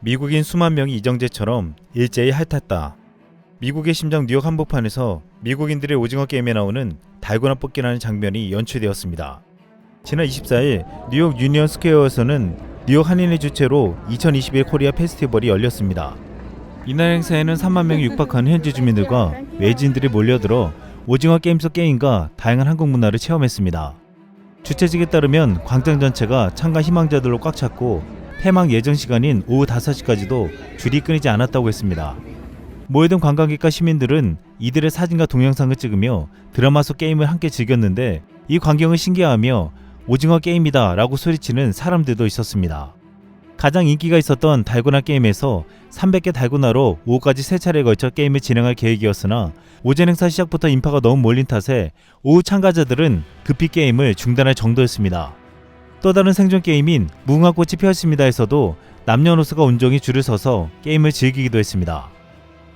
미국인 수만 명이 이정재처럼 일제히 핥았다. 미국의 심장 뉴욕 한복판에서 미국인들의 오징어 게임에 나오는 달고나 뽑기라는 장면이 연출되었습니다. 지난 24일 뉴욕 유니언 스퀘어에서는 뉴욕 한인의 주최로 2021 코리아 페스티벌이 열렸습니다. 이날 행사에는 3만 명이 육박하는 현지 주민들과 외지인들이 몰려들어 오징어 게임 속 게임과 다양한 한국 문화를 체험했습니다. 주최 측에 따르면 광장 전체가 참가 희망자들로 꽉 찼고 폐막 예정 시간인 오후 5시까지도 줄이 끊이지 않았다고 했습니다. 모여든 관광객과 시민들은 이들의 사진과 동영상을 찍으며 드라마 속 게임을 함께 즐겼는데 이 광경을 신기해하며 오징어 게임이다 라고 소리치는 사람들도 있었습니다. 가장 인기가 있었던 달고나 게임에서 300개 달고나로 오후까지 3차례에 걸쳐 게임을 진행할 계획이었으나 오전 행사 시작부터 인파가 너무 몰린 탓에 오후 참가자들은 급히 게임을 중단할 정도였습니다. 또 다른 생존 게임인 무궁화꽃이 피었습니다에서도 남녀노소가 온종일 줄을 서서 게임을 즐기기도 했습니다.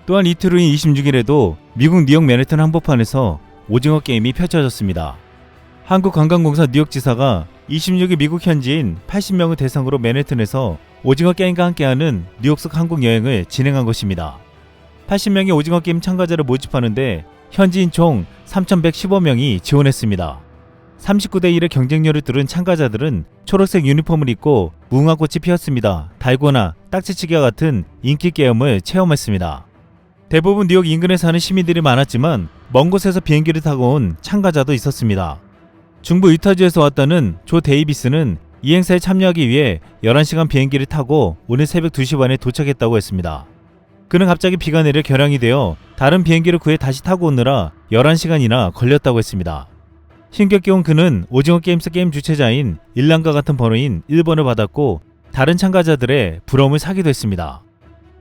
또한 이틀 후인 26일에도 미국 뉴욕 맨해튼 한복판에서 오징어 게임이 펼쳐졌습니다. 한국관광공사 뉴욕지사가 26일 미국 현지인 80명을 대상으로 맨해튼에서 오징어 게임과 함께하는 뉴욕 속 한국 여행을 진행한 것입니다. 80명의 오징어 게임 참가자를 모집하는데 현지인 총 3,115명이 지원했습니다. 39대 1의 경쟁률을 뚫은 참가자들은 초록색 유니폼을 입고 무궁화꽃이 피었습니다, 달고나, 딱지치기와 같은 인기 게임을 체험했습니다. 대부분 뉴욕 인근에 사는 시민들이 많았지만 먼 곳에서 비행기를 타고 온 참가자도 있었습니다. 중부 유타주에서 왔다는 조 데이비스는 이 행사에 참여하기 위해 11시간 비행기를 타고 오늘 새벽 2시 반에 도착했다고 했습니다. 그는 갑자기 비가 내려 결항이 되어 다른 비행기를 구해 다시 타고 오느라 11시간이나 걸렸다고 했습니다. 힘겹게 온 그는 오징어 게임 속 게임 주최자인 일란과 같은 번호인 1번을 받았고 다른 참가자들의 부러움을 사기도 했습니다.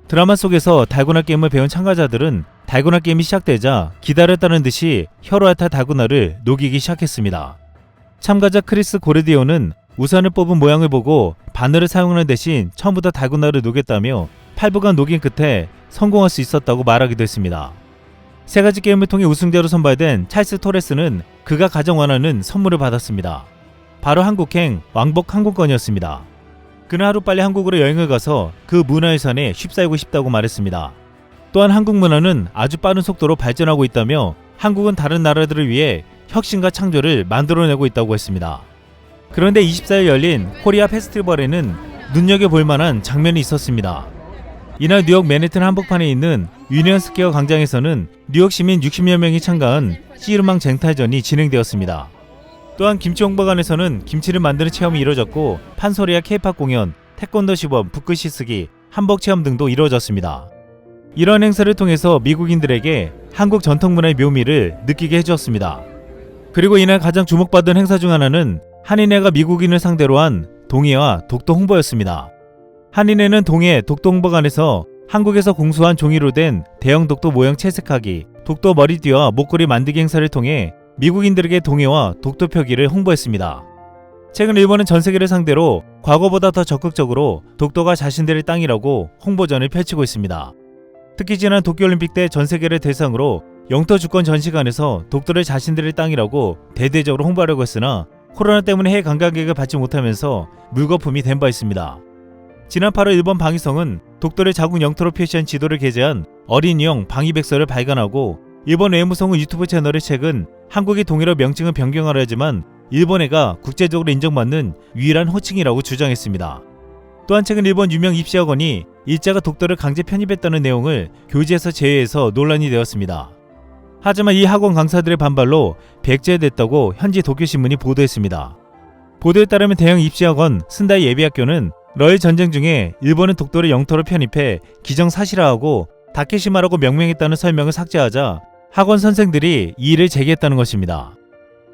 드라마 속에서 달고나 게임을 배운 참가자들은 달고나 게임이 시작되자 기다렸다는 듯이 혀로 핥아 달고나를 녹이기 시작했습니다. 참가자 크리스 고르디오는 우산을 뽑은 모양을 보고 바늘을 사용하는 대신 처음부터 달고나를 녹였다며 8분간 녹인 끝에 성공할 수 있었다고 말하기도 했습니다. 세 가지 게임을 통해 우승자로 선발된 찰스 토레스는 그가 가장 원하는 선물을 받았습니다. 바로 한국행 왕복 항공권이었습니다. 그는 하루빨리 한국으로 여행을 가서 그 문화유산에 휩싸이고 싶다고 말했습니다. 또한 한국 문화는 아주 빠른 속도로 발전하고 있다며 한국은 다른 나라들을 위해 혁신과 창조를 만들어내고 있다고 했습니다. 그런데 24일 열린 코리아 페스티벌에는 눈여겨볼 만한 장면이 있었습니다. 이날 뉴욕 맨해튼 한복판에 있는 유니언 스퀘어 광장에서는 뉴욕 시민 60여 명이 참가한 씨름왕 쟁탈전이 진행되었습니다. 또한 김치 홍보관에서는 김치를 만드는 체험이 이루어졌고 판소리와 케이팝 공연, 태권도 시범, 붓글 씻기, 한복 체험 등도 이루어졌습니다. 이런 행사를 통해서 미국인들에게 한국 전통문화의 묘미를 느끼게 해주었습니다. 그리고 이날 가장 주목받은 행사 중 하나는 한인회가 미국인을 상대로 한 동해와 독도 홍보였습니다. 한인회는 동해 독도 홍보관에서 한국에서 공수한 종이로 된 대형 독도 모형 채색하기, 독도 머리띠와 목걸이 만들기 행사를 통해 미국인들에게 동해와 독도 표기를 홍보했습니다. 최근 일본은 전세계를 상대로 과거보다 더 적극적으로 독도가 자신들의 땅이라고 홍보전을 펼치고 있습니다. 특히 지난 도쿄올림픽 때 전세계를 대상으로 영토 주권 전시관에서 독도를 자신들의 땅이라고 대대적으로 홍보하려고 했으나 코로나 때문에 해외 관광객을 받지 못하면서 물거품이 된 바 있습니다. 지난 8월 일본 방위성은 독도를 자국 영토로 표시한 지도를 게재한 어린이용 방위백서를 발간하고 일본 외무성은 유튜브 채널에 최근 한국이 동해로 명칭을 변경하려 하지만 일본해가 국제적으로 인정받는 유일한 호칭이라고 주장했습니다. 또한 최근 일본 유명 입시학원이 일제가 독도를 강제 편입했다는 내용을 교재에서 제외해서 논란이 되었습니다. 하지만 이 학원 강사들의 반발로 백제됐다고 현지 도쿄신문이 보도했습니다. 보도에 따르면 대형 입시학원 스ን다이 예비학교는 러일 전쟁 중에 일본은 독도를 영토로 편입해 기정사실화하고 다케시마라고 명명했다는 설명을 삭제하자 학원 선생들이 이 일을 제기했다는 것입니다.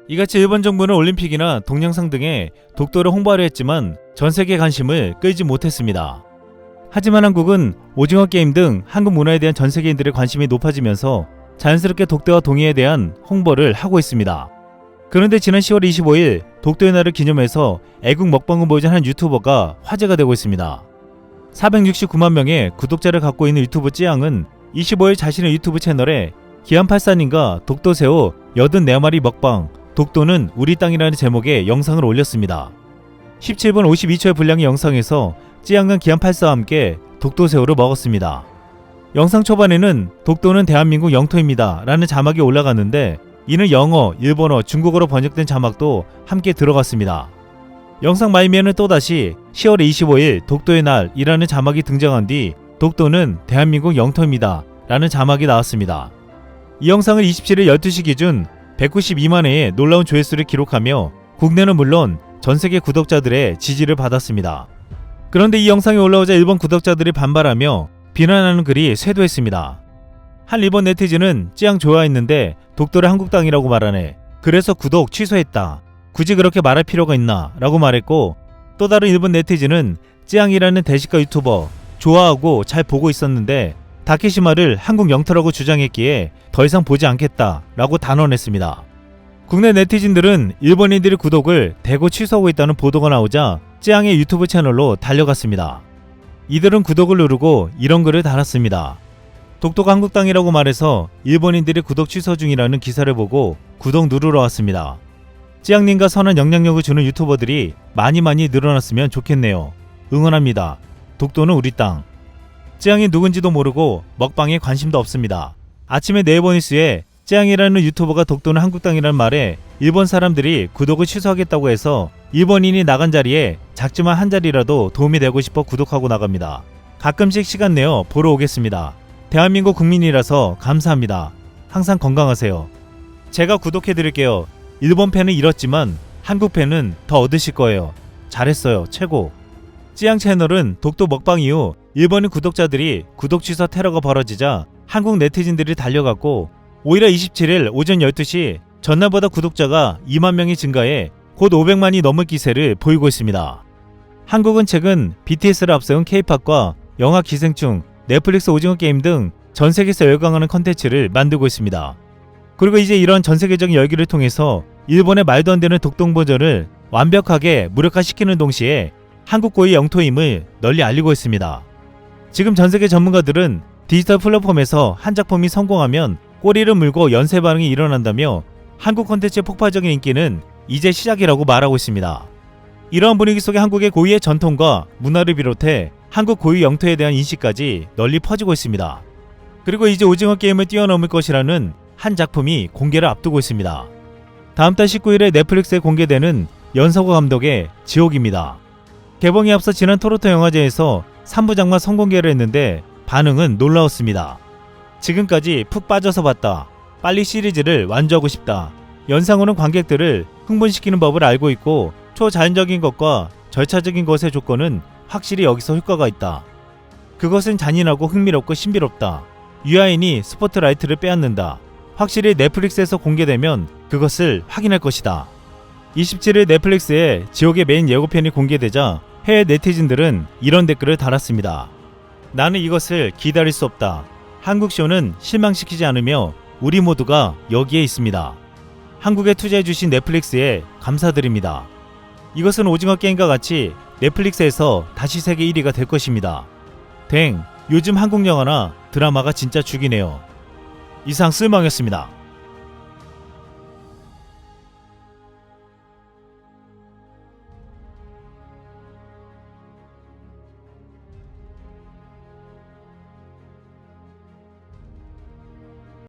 이같이 일본 정부는 올림픽이나 동영상 등에 독도를 홍보하려 했지만 전세계 관심을 끌지 못했습니다. 하지만 한국은 오징어 게임 등 한국 문화에 대한 전세계인들의 관심이 높아지면서 자연스럽게 독도와 동해에 대한 홍보를 하고 있습니다. 그런데 지난 10월 25일 독도의 날을 기념해서 애국 먹방을 보여준 한 유튜버가 화제가 되고 있습니다. 469만 명의 구독자를 갖고 있는 유튜브 찌양은 25일 자신의 유튜브 채널에 기안84님과 독도새우 84마리 먹방, 독도는 우리 땅이라는 제목의 영상을 올렸습니다. 17분 52초의 분량의 영상에서 찌양은 기안84와 함께 독도새우를 먹었습니다. 영상 초반에는 독도는 대한민국 영토입니다 라는 자막이 올라갔는데 이는 영어, 일본어, 중국어로 번역된 자막도 함께 들어갔습니다. 영상 말미에는 또다시 10월 25일 독도의 날이라는 자막이 등장한 뒤 독도는 대한민국 영토입니다 라는 자막이 나왔습니다. 이 영상은 27일 12시 기준 192만 회의 놀라운 조회수를 기록하며 국내는 물론 전세계 구독자들의 지지를 받았습니다. 그런데 이 영상이 올라오자 일본 구독자들이 반발하며 비난하는 글이 쇄도했습니다. 한 일본 네티즌은 찌양 좋아했는데 독도를 한국 땅이라고 말하네. 그래서 구독 취소했다. 굳이 그렇게 말할 필요가 있나? 라고 말했고 또 다른 일본 네티즌은 찌양이라는 대식가 유튜버 좋아하고 잘 보고 있었는데 다케시마를 한국 영토라고 주장했기에 더 이상 보지 않겠다 라고 단언했습니다. 국내 네티즌들은 일본인들이 구독을 대거 취소하고 있다는 보도가 나오자 찌양의 유튜브 채널로 달려갔습니다. 이들은 구독을 누르고 이런 글을 달았습니다. 독도가 한국 땅이라고 말해서 일본인들이 구독 취소 중이라는 기사를 보고 구독 누르러 왔습니다. 찌양님과 선한 영향력을 주는 유튜버들이 많이 늘어났으면 좋겠네요. 응원합니다. 독도는 우리 땅. 찌양이 누군지도 모르고 먹방에 관심도 없습니다. 아침에 네이버뉴스에 찌양이라는 유튜버가 독도는 한국 땅이라는 말에 일본 사람들이 구독을 취소하겠다고 해서 일본인이 나간 자리에 작지만 한 자리라도 도움이 되고 싶어 구독하고 나갑니다. 가끔씩 시간 내어 보러 오겠습니다. 대한민국 국민이라서 감사합니다. 항상 건강하세요. 제가 구독해드릴게요. 일본 팬은 잃었지만 한국 팬은 더 얻으실 거예요. 잘했어요. 최고. 찌양 채널은 독도 먹방 이후 일본인 구독자들이 구독 취소 테러가 벌어지자 한국 네티즌들이 달려갔고 오히려 27일 오전 12시 전날보다 구독자가 2만 명이 증가해 곧 500만이 넘을 기세를 보이고 있습니다. 한국은 최근 BTS를 앞세운 K-팝과 영화 기생충, 넷플릭스 오징어 게임 등 전 세계에서 열광하는 컨텐츠를 만들고 있습니다. 그리고 이제 이런 전 세계적인 열기를 통해서 일본의 말도 안 되는 독동 버전을 완벽하게 무력화시키는 동시에 한국 고유 영토임을 널리 알리고 있습니다. 지금 전 세계 전문가들은 디지털 플랫폼에서 한 작품이 성공하면 꼬리를 물고 연쇄 반응이 일어난다며 한국 콘텐츠의 폭발적인 인기는 이제 시작이라고 말하고 있습니다. 이러한 분위기 속에 한국의 고유의 전통과 문화를 비롯해 한국 고유 영토에 대한 인식까지 널리 퍼지고 있습니다. 그리고 이제 오징어 게임을 뛰어넘을 것이라는 한 작품이 공개를 앞두고 있습니다. 다음 달 19일에 넷플릭스에 공개되는 연서고 감독의 지옥입니다. 개봉에 앞서 지난 토론토 영화제에서 3부작만 선공개를 했는데 반응은 놀라웠습니다. 지금까지 푹 빠져서 봤다. 빨리 시리즈를 완주하고 싶다. 연상으로는 관객들을 흥분시키는 법을 알고 있고 초자연적인 것과 절차적인 것의 조건은 확실히 여기서 효과가 있다. 그것은 잔인하고 흥미롭고 신비롭다. 유아인이 스포트라이트를 빼앗는다. 확실히 넷플릭스에서 공개되면 그것을 확인할 것이다. 27일 넷플릭스에 지옥의 메인 예고편이 공개되자 해외 네티즌들은 이런 댓글을 달았습니다. 나는 이것을 기다릴 수 없다. 한국쇼는 실망시키지 않으며 우리 모두가 여기에 있습니다. 한국에 투자해주신 넷플릭스에 감사드립니다. 이것은 오징어 게임과 같이 넷플릭스에서 다시 세계 1위가 될 것입니다. 요즘 한국 영화나 드라마가 진짜 죽이네요. 이상 쓸망이었습니다.